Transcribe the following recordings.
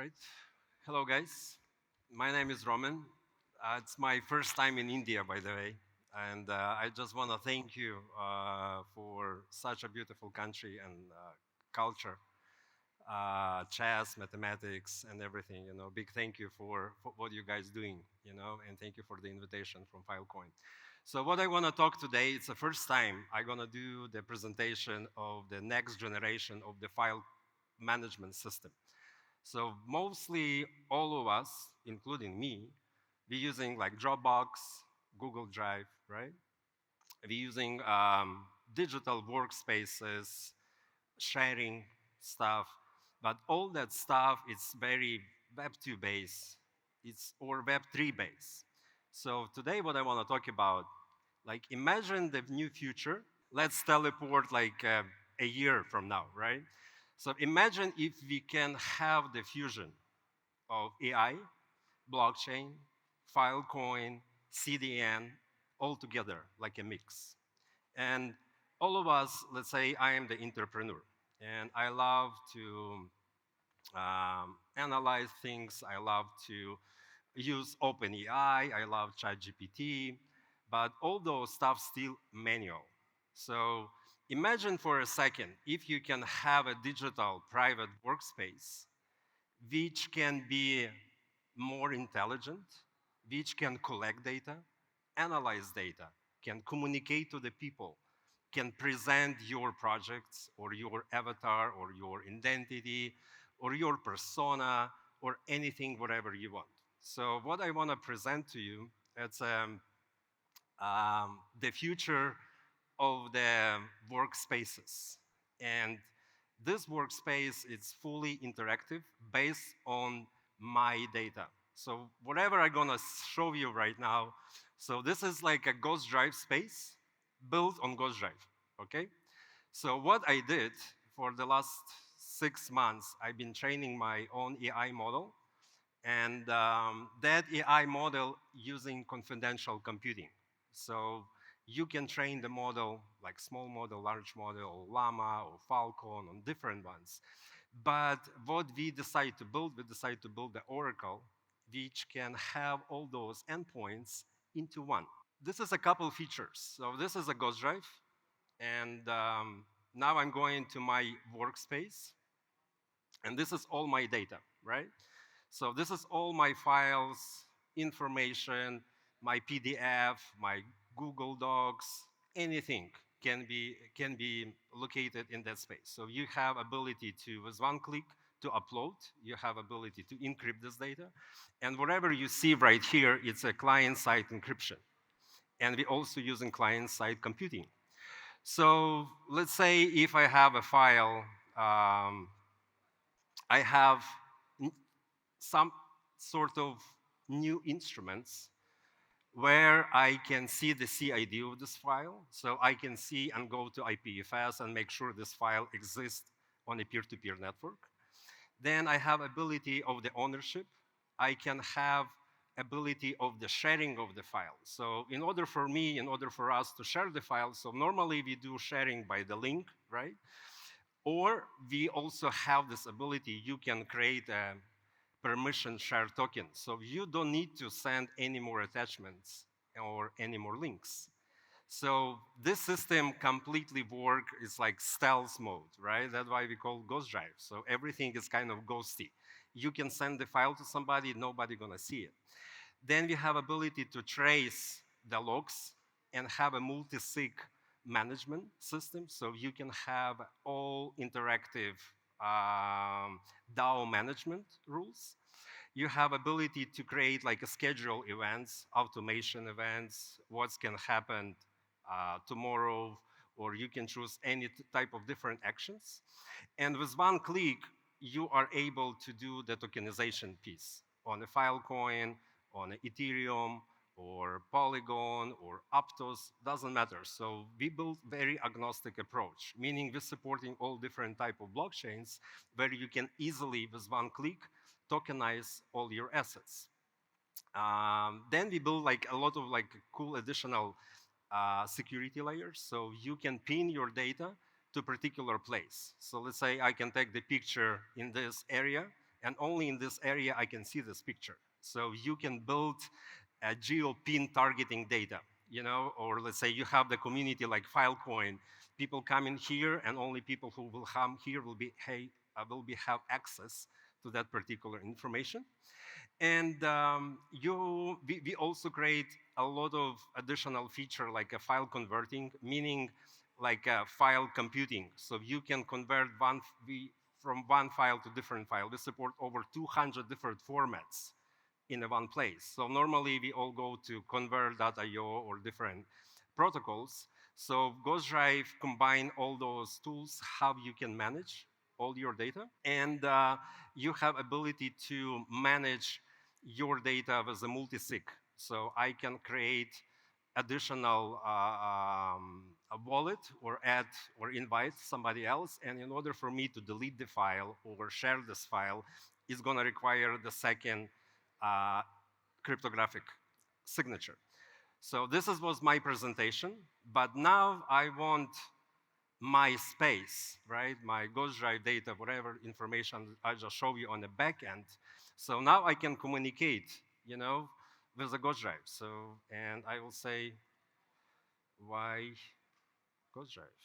Right. Hello, guys. My name is Roman. It's my first time in India, by the way. And I just want to thank you for such a beautiful country and culture, chess, mathematics, and everything. Big thank you for what you guys doing, and thank you for the invitation from Filecoin. So what I want to talk today, it's the first time I'm going to do the presentation of the next generation of the file management system. So mostly all of us, including me, we're using like Dropbox, Google Drive, right? We're using digital workspaces, sharing stuff, but all that stuff is very Web 2 based, or Web 3 based. So today, what I want to talk about, like imagine the new future. Let's teleport like a year from now, right? So imagine if we can have the fusion of AI, blockchain, Filecoin, CDN, all together like a mix. And all of us, let's say I am the entrepreneur, and I love to analyze things. I love to use OpenAI. I love ChatGPT, but all those stuff still manual. So imagine for a second if you can have a digital private workspace which can be more intelligent, which can collect data, analyze data, can communicate to the people, can present your projects or your avatar or your identity or your persona or anything, whatever you want. So what I want to present to you, it's the future of the workspaces. And this workspace is fully interactive based on my data. So whatever I'm gonna show you right now, so this is like a Ghost Drive space built on Ghost Drive, okay? So what I did for the last 6 months, I've been training my own AI model, and that AI model using confidential computing. So you can train the model like small model, large model, or Llama or Falcon on different ones. But what we decide to build, we decide to build the Oracle, which can have all those endpoints into one. This is a couple features. So this is a Ghost Drive, and now I'm going to my workspace, and this is all my data, right? So this is all my files, information, my PDF, my Google Docs, anything can be located in that space. So you have ability to, with one click, to upload. You have ability to encrypt this data, and whatever you see right here, it's a client-side encryption, and we're also using client-side computing. So let's say if I have a file, I have some sort of new instruments where I can see the CID of this file. So I can see and go to IPFS and make sure this file exists on a peer-to-peer network. Then I have ability of the ownership. I can have ability of the sharing of the file. So in order for me, in order for us to share the file, so normally we do sharing by the link, right? Or we also have this ability, you can create a permission share token. So you don't need to send any more attachments or any more links. So this system completely work is like stealth mode, right? That's why we call Ghost Drive. So everything is kind of ghosty. You can send the file to somebody, nobody gonna see it. Then we have ability to trace the logs and have a multi-sig management system. So you can have all interactive DAO management rules. You have ability to create like a schedule events, automation events, what can happen tomorrow, or you can choose any type of different actions. And with one click, you are able to do the tokenization piece on a Filecoin, on Ethereum, or Polygon, or Aptos, doesn't matter. So we built very agnostic approach, meaning we're supporting all different type of blockchains where you can easily, with one click, tokenize all your assets. Then we build like a lot of like cool additional security layers. So you can pin your data to a particular place. So let's say I can take the picture in this area and only in this area I can see this picture. So you can build a geo-pin targeting data, or let's say you have the community like Filecoin. People come in here, and only people who will come here will be, hey, have access to that particular information. And we also create a lot of additional feature like a file converting, meaning like a file computing. So you can convert from one file to different file. We support over 200 different formats in one place. So normally we all go to convert.io or different protocols. So Ghostdrive combine all those tools, how you can manage all your data, and you have ability to manage your data with a multi-sig. So I can create additional a wallet or add or invite somebody else. And in order for me to delete the file or share this file, it's going to require the second uh, cryptographic signature. So was my presentation, but now I want my space, right? My Ghostdrive data, whatever information I just show you on the back end. So now I can communicate, with the Ghostdrive. So, and I will say, why Ghostdrive?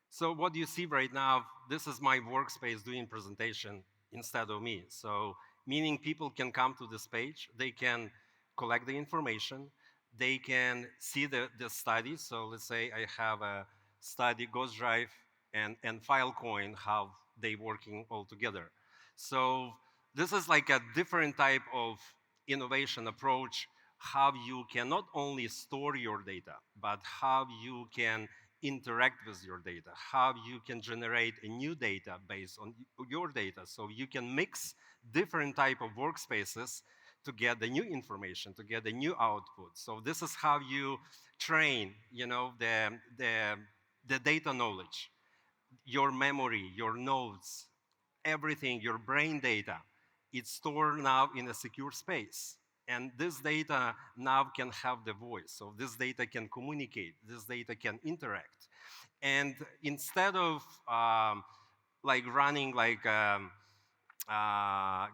So what you see right now, this is my workspace doing presentation instead of me. So meaning people can come to this page, they can collect the information, they can see the study. So let's say I have a study Ghostdrive and Filecoin, how they working all together. So this is like a different type of innovation approach, how you can not only store your data, but how you can interact with your data, how you can generate a new data based on your data. So you can mix different type of workspaces to get the new information, to get the new output. So this is how you train, the data knowledge, your memory, your nodes, everything, your brain data. It's stored now in a secure space. And this data now can have the voice. So this data can communicate, this data can interact. And instead of like running like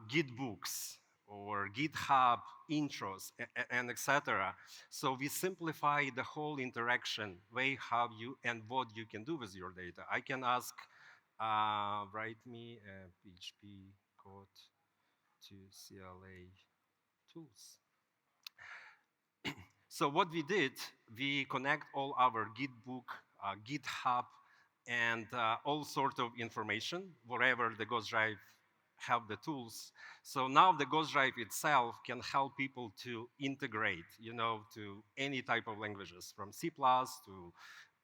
Git books or GitHub intros and etc. So we simplify the whole interaction way how you and what you can do with your data. I can ask, write me a PHP code to CLA tools. So what we did, we connect all our Git book, GitHub, and all sort of information, wherever the Ghostdrive have the tools. So now the Ghostdrive itself can help people to integrate, to any type of languages, from C++ to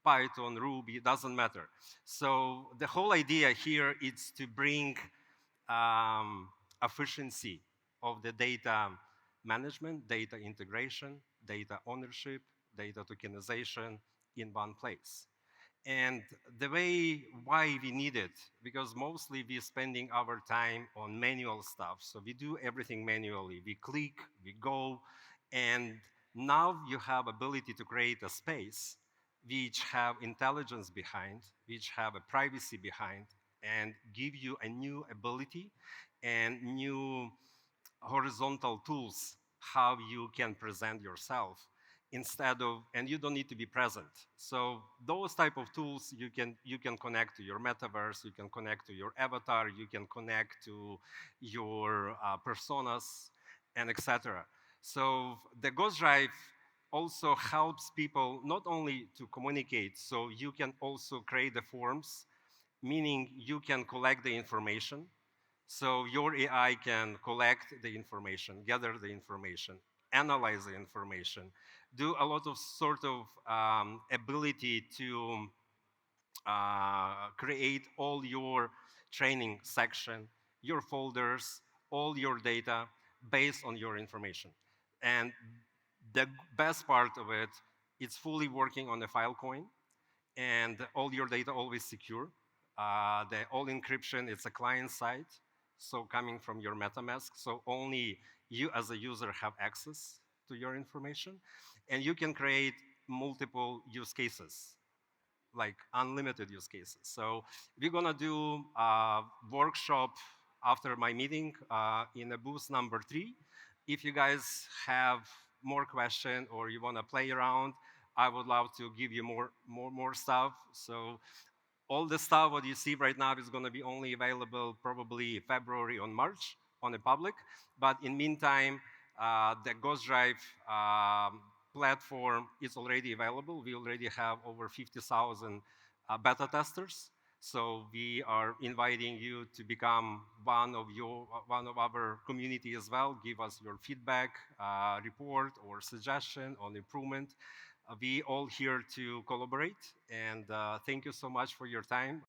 Python, Ruby, doesn't matter. So the whole idea here is to bring efficiency of the data management, data integration, data ownership, data tokenization in one place. And the way why we need it, because mostly we're spending our time on manual stuff. So we do everything manually. We click, we go, and now you have ability to create a space which have intelligence behind, which have a privacy behind, and give you a new ability and new horizontal tools how you can present yourself instead of, and you don't need to be present. So those type of tools you can connect to your metaverse, you can connect to your avatar, you can connect to your personas, and etc. So the Ghostdrive also helps people not only to communicate, so you can also create the forms, meaning you can collect the information. So your AI can collect the information, gather the information, analyze the information, do a lot of sort of ability to create all your training section, your folders, all your data based on your information. And the best part of it, it's fully working on the Filecoin, and all your data always secure. The all encryption, it's a client side, so coming from your MetaMask, so only you as a user have access to your information, and you can create multiple use cases, like unlimited use cases. So we're gonna do a workshop after my meeting in a booth number 3. If you guys have more questions or you want to play around, I would love to give you more stuff. So all the stuff what you see right now is going to be only available probably February or March on the public. But in meantime, the Ghost Drive platform is already available. We already have over 50,000 beta testers. So we are inviting you to become one of our community as well. Give us your feedback, report, or suggestion on improvement. We all here to collaborate, and thank you so much for your time.